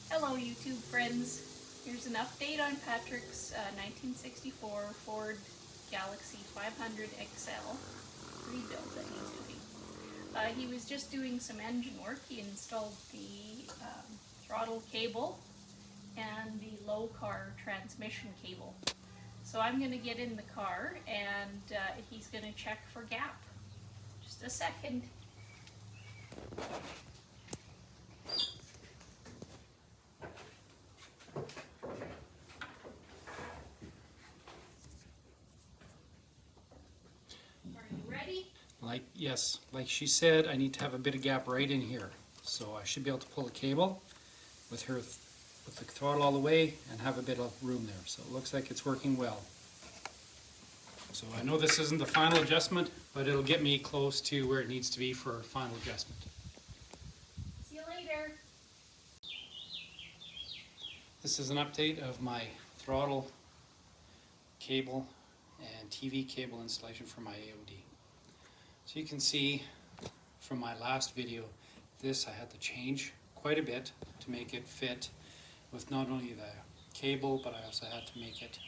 Hello YouTube friends. Here's an update on Patrick's 1964 Ford Galaxie 500 XL rebuild that he's doing. He was just doing some engine work. He installed the throttle cable and the lokar transmission cable. So I'm going to get in the car and he's going to check for gap. Just a second. Yes, like she said, I need to have a bit of gap right in here. So I should be able to pull the cable with the throttle all the way and have a bit of room there. So it looks like it's working well. So I know this isn't the final adjustment, but it'll get me close to where it needs to be for final adjustment. See you later. This is an update of my throttle cable and TV cable installation for my AOD. So you can see from my last video, this I had to change quite a bit to make it fit with not only the cable, but I also had to make it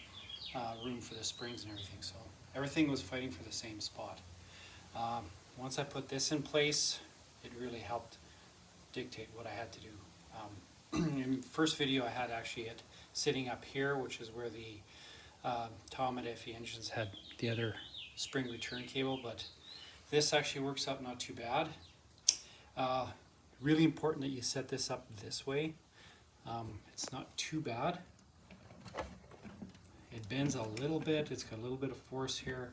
room for the springs and everything. So everything was fighting for the same spot. Once I put this in place, it really helped dictate what I had to do. In the first video I had actually it sitting up here, which is where the Tom and Effie engines had the other spring return cable, but this actually works out not too bad. Really important that you set this up this way. It's not too bad. It bends a little bit, it's got a little bit of force here.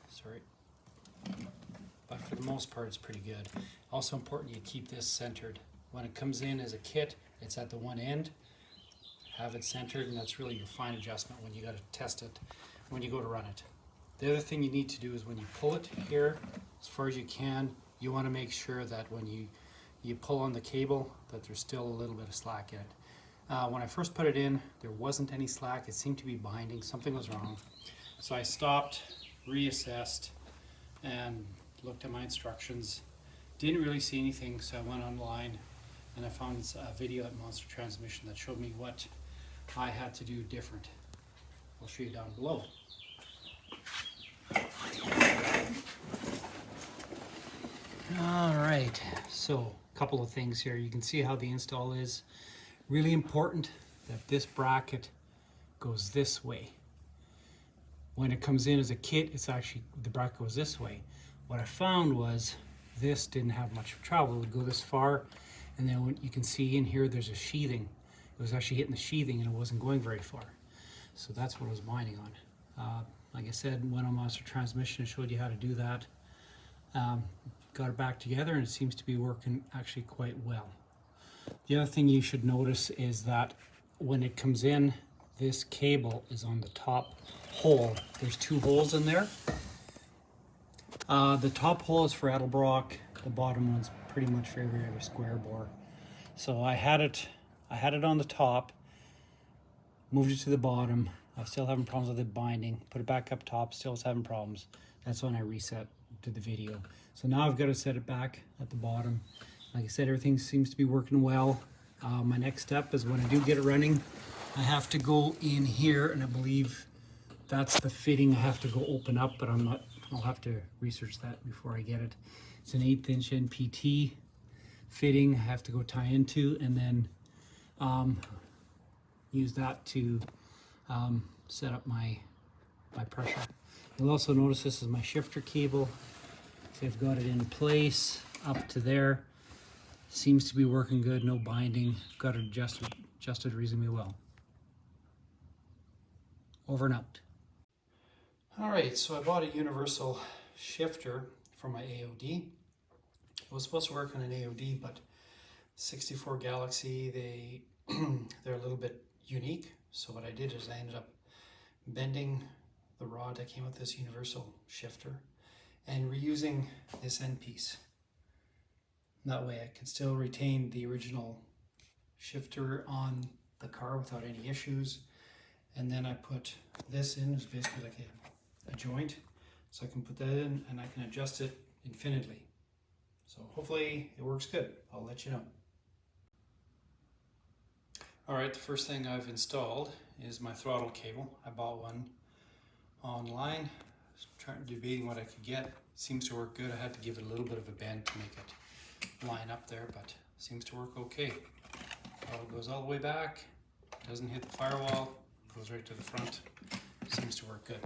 Sorry. But for the most part it's pretty good. Also important you keep this centered. When it comes in as a kit, it's at the one end. Have it centered, and that's really your fine adjustment when you got to test it, when you go to run it. The other thing you need to do is when you pull it here, as far as you can, you want to make sure that when you pull on the cable that there's still a little bit of slack in it. When I first put it in, there wasn't any slack. It seemed to be binding. Something was wrong. So I stopped, reassessed, and looked at my instructions. Didn't really see anything, so I went online and I found a video at Monster Transmission that showed me what I had to do different. I'll show you down below. Alright, so a couple of things here. You can see how the install is. Really important that this bracket goes this way. When it comes in as a kit, it's actually, the bracket goes this way. What I found was this didn't have much travel. It would go this far, and then when you can see in here there's a sheathing. It was actually hitting the sheathing and it wasn't going very far. So that's what I was binding on. Like I said, went on Monster Transmission and showed you how to do that. Got it back together and it seems to be working actually quite well. The other thing you should notice is that when it comes in, this cable is on the top hole. There's two holes in there. The top hole is for Edelbrock. The bottom one's pretty much for every other square bore. So I had it on the top, moved it to the bottom. I was still having problems with it binding. Put it back up top, still was having problems. That's when I reset to the video. So now I've got to set it back at the bottom. Like I said, everything seems to be working well. My next step is when I do get it running, I have to go in here, and I believe that's the fitting I have to go open up, but I'll have to research that before I get it. It's an 1/8 inch NPT fitting I have to go tie into, and then use that to set up my pressure. You'll also notice this is my shifter cable. So I've got it in place up to there. Seems to be working good, no binding. Got it adjusted reasonably well. Over and out. Alright, so I bought a universal shifter for my AOD. It was supposed to work on an AOD, but 64 Galaxie, they're a little bit unique. So what I did is I ended up bending the rod that came with this universal shifter and reusing this end piece. That way I can still retain the original shifter on the car without any issues. And then I put this in, it's basically like a joint. So I can put that in and I can adjust it infinitely. So hopefully it works good. I'll let you know. Alright, the first thing I've installed is my throttle cable. I bought one online, debating what I could get. Seems to work good. I had to give it a little bit of a bend to make it line up there, but seems to work okay. Throttle goes all the way back, doesn't hit the firewall, goes right to the front. Seems to work good.